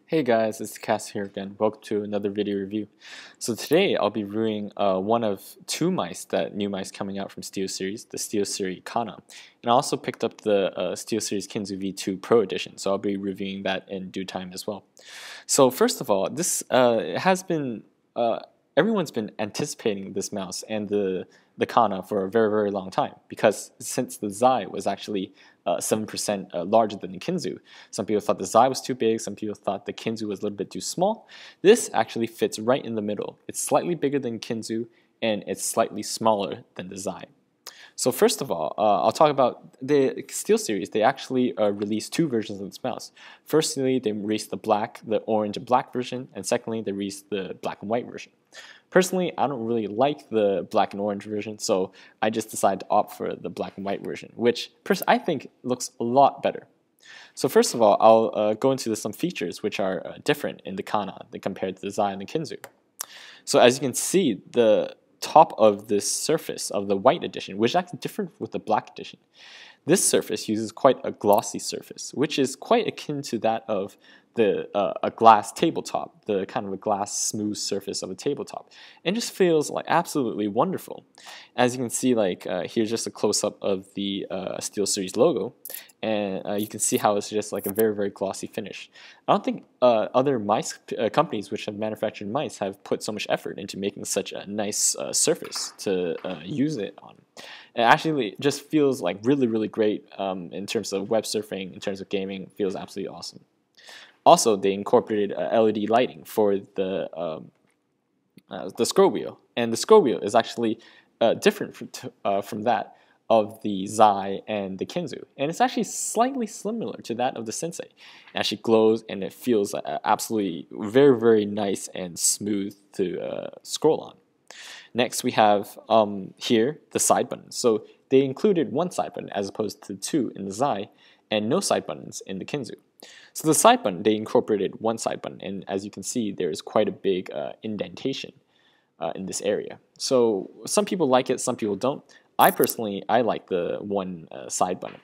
Hey guys, it's Cass here again. Welcome to another video review. So today I'll be reviewing one of two mice, new mice coming out from Steelseries, the Steelseries Kana. And I also picked up the Steelseries Kinzu V2 Pro Edition, so I'll be reviewing that in due time as well. So first of all, this has been, everyone's been anticipating this mouse and the Kana for a very, very long time, because since the Zai was actually 7% larger than the Kinzu. Some people thought the Zai was too big, some people thought the Kinzu was a little bit too small. This actually fits right in the middle. It's slightly bigger than Kinzu, and it's slightly smaller than the Zai. So first of all, I'll talk about the Steelseries. They actually released two versions of this mouse. Firstly, they released the orange and black version, and secondly, they released the black and white version. Personally, I don't really like the black and orange version, so I just decided to opt for the black and white version, which I think looks a lot better. So first of all, I'll go into some features which are different in the Kana compared to the Zai and the Kinzu. So as you can see, the top of this surface of the white edition, which is actually different with the black edition, this surface uses quite a glossy surface, which is quite akin to that of a glass tabletop, the kind of a glass smooth surface of a tabletop, and just feels like absolutely wonderful. As you can see, here's just a close-up of the Steelseries logo, and you can see how it's just like a very, very glossy finish. I don't think other mice companies which have manufactured mice have put so much effort into making such a nice surface to use it on. It actually just feels like really, really great in terms of web surfing, in terms of gaming. It feels absolutely awesome. Also, they incorporated LED lighting for the scroll wheel, and the scroll wheel is actually different from that of the Zai and the Kinzu, and it's actually slightly similar to that of the Sensei. It actually glows, and it feels absolutely very, very nice and smooth to scroll on. Next, we have here the side buttons. So they included one side button as opposed to two in the Zai, and no side buttons in the Kinzu. So the side button, they incorporated one side button, and as you can see, there's quite a big indentation in this area. So some people like it, some people don't. I personally like the one side button.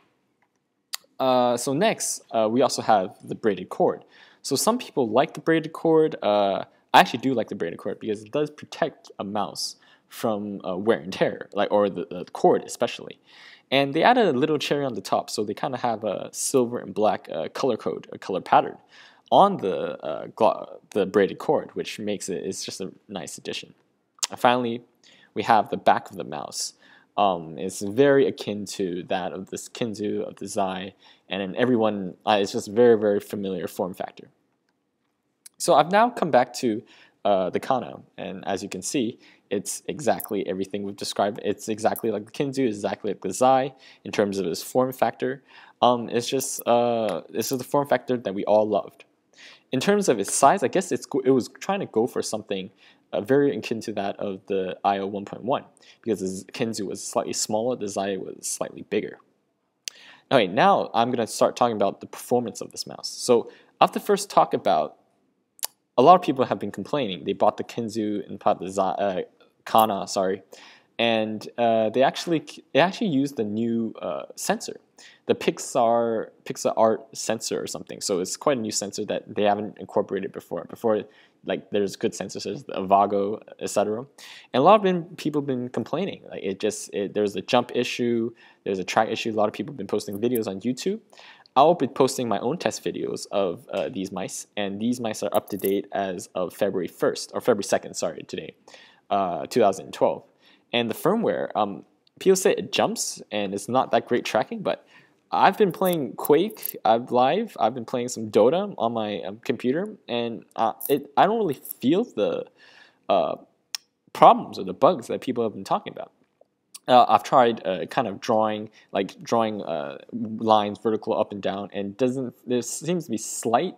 So next, we also have the braided cord. So some people like the braided cord. I actually do like the braided cord because it does protect a mouse from wear and tear, or the cord especially. And they added a little cherry on the top, so they kind of have a silver and black color code, a color pattern on the braided cord, which makes it's just a nice addition. And finally, we have the back of the mouse. It's very akin to that of this Kinzu, of the Zai, and in everyone, it's just very, very familiar form factor. So I've now come back to the Kana, and as you can see, it's exactly everything we've described. It's exactly like the Kinzu, exactly like the Zai in terms of its form factor. This is the form factor that we all loved. In terms of its size, I guess it was trying to go for something very akin to that of the IO 1.1, because the Kinzu was slightly smaller, the Zai was slightly bigger. Okay, now I'm going to start talking about the performance of this mouse. So I have to first talk about, a lot of people have been complaining. They bought the Kinzu and bought the Kana, and they actually used the new sensor, the Pixar Art sensor or something. So it's quite a new sensor that they haven't incorporated before. Before, like, there's good sensors, there's the Avago, etc. And a lot of people have been complaining. Like there's a jump issue, there's a track issue. A lot of people have been posting videos on YouTube. I'll be posting my own test videos of these mice, and these mice are up to date as of February 1st, or February 2nd, sorry, today, 2012. And the firmware, people say it jumps, and it's not that great tracking, but I've been playing Quake live, I've been playing some Dota on my computer, and I don't really feel the problems or the bugs that people have been talking about. I've tried kind of drawing lines vertical up and down, and there seems to be slight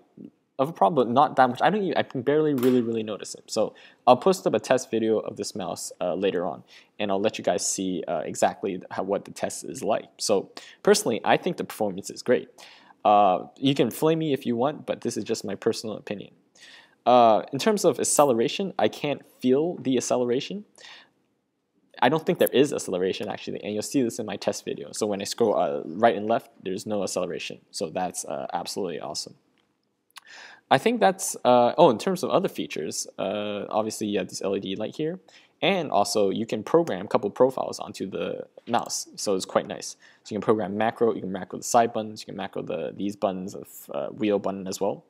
of a problem, but not that much. I can barely really notice it. So I'll post up a test video of this mouse later on, and I'll let you guys see exactly what the test is like. So personally, I think the performance is great. You can flame me if you want, but this is just my personal opinion. In terms of acceleration, I can't feel the acceleration. I don't think there is acceleration actually, and you'll see this in my test video. So when I scroll right and left, there's no acceleration. So that's absolutely awesome. I think that's, in terms of other features, obviously you have this LED light here, and also you can program a couple of profiles onto the mouse, so it's quite nice. So you can program macro, you can macro the side buttons, you can macro these buttons of wheel button as well.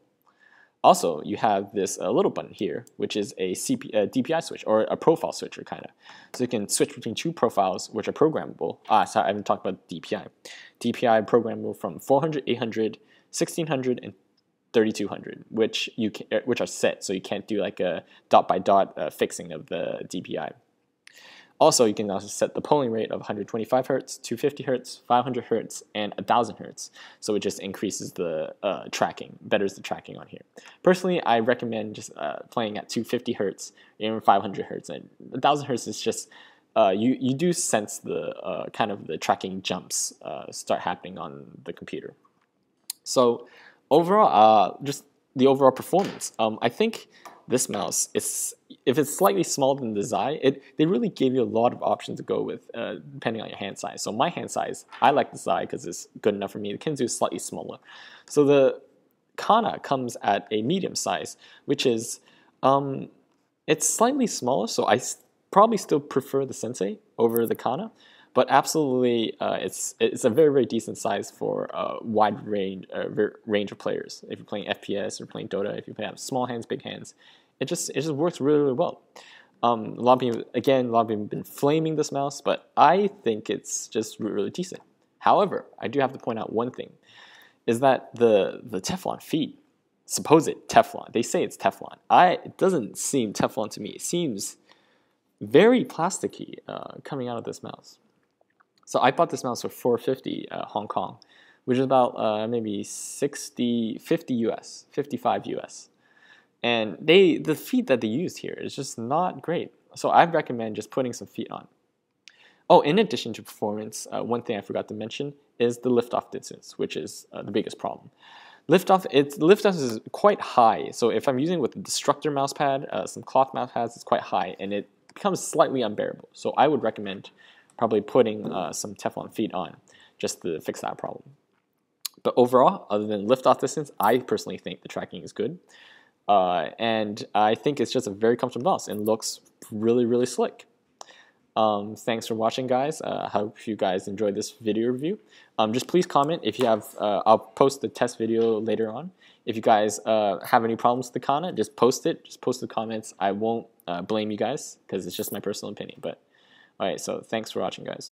Also, you have this little button here, which is a DPI switch, or a profile switcher, kind of. So you can switch between two profiles, which are programmable. Sorry, I haven't talked about DPI. DPI programmable from 400, 800, 1600, and 3200, which are set, so you can't do like a dot-by-dot fixing of the DPI. Also, you can also set the polling rate of 125 Hz, 250 Hz, 500 Hz, and 1000 Hz. So it just increases the tracking, betters the tracking on here. Personally, I recommend just playing at 250 Hz and 500 Hz. And 1000 Hz is just, you do sense the kind of the tracking jumps start happening on the computer. So overall, just the overall performance, I think this mouse, if it's slightly smaller than the Zai, they really give you a lot of options to go with depending on your hand size. So my hand size, I like the Zai because it's good enough for me. The Kinzu is slightly smaller. So the Kana comes at a medium size, which is, it's slightly smaller, so I probably still prefer the Sensei over the Kana. But absolutely, it's a very, very decent size for a wide range of players. If you're playing FPS or playing Dota, if you have small hands, big hands, it just works really, really well. A lot of people have been flaming this mouse, but I think it's just really decent. However, I do have to point out one thing, is that the Teflon feet, supposed Teflon, they say it's Teflon. It doesn't seem Teflon to me. It seems very plasticky coming out of this mouse. So I bought this mouse for 450 Hong Kong, which is about maybe 50 US, 55 US. And the feet that they used here is just not great. So I recommend just putting some feet on. Oh, in addition to performance, one thing I forgot to mention is the liftoff distance, which is the biggest problem. Liftoff is quite high. So if I'm using with the Destructor mousepad, some cloth mousepads, it's quite high, and it becomes slightly unbearable. So I would recommend probably putting some Teflon feet on just to fix that problem. But overall, other than liftoff distance, I personally think the tracking is good. And I think it's just a very comfortable mouse and looks really, really slick. Thanks for watching, guys. I hope you guys enjoyed this video review. Just please comment if you have, I'll post the test video later on. If you guys have any problems with the Kana, just post it. Just post the comments. I won't blame you guys because it's just my personal opinion. But alright, so thanks for watching, guys.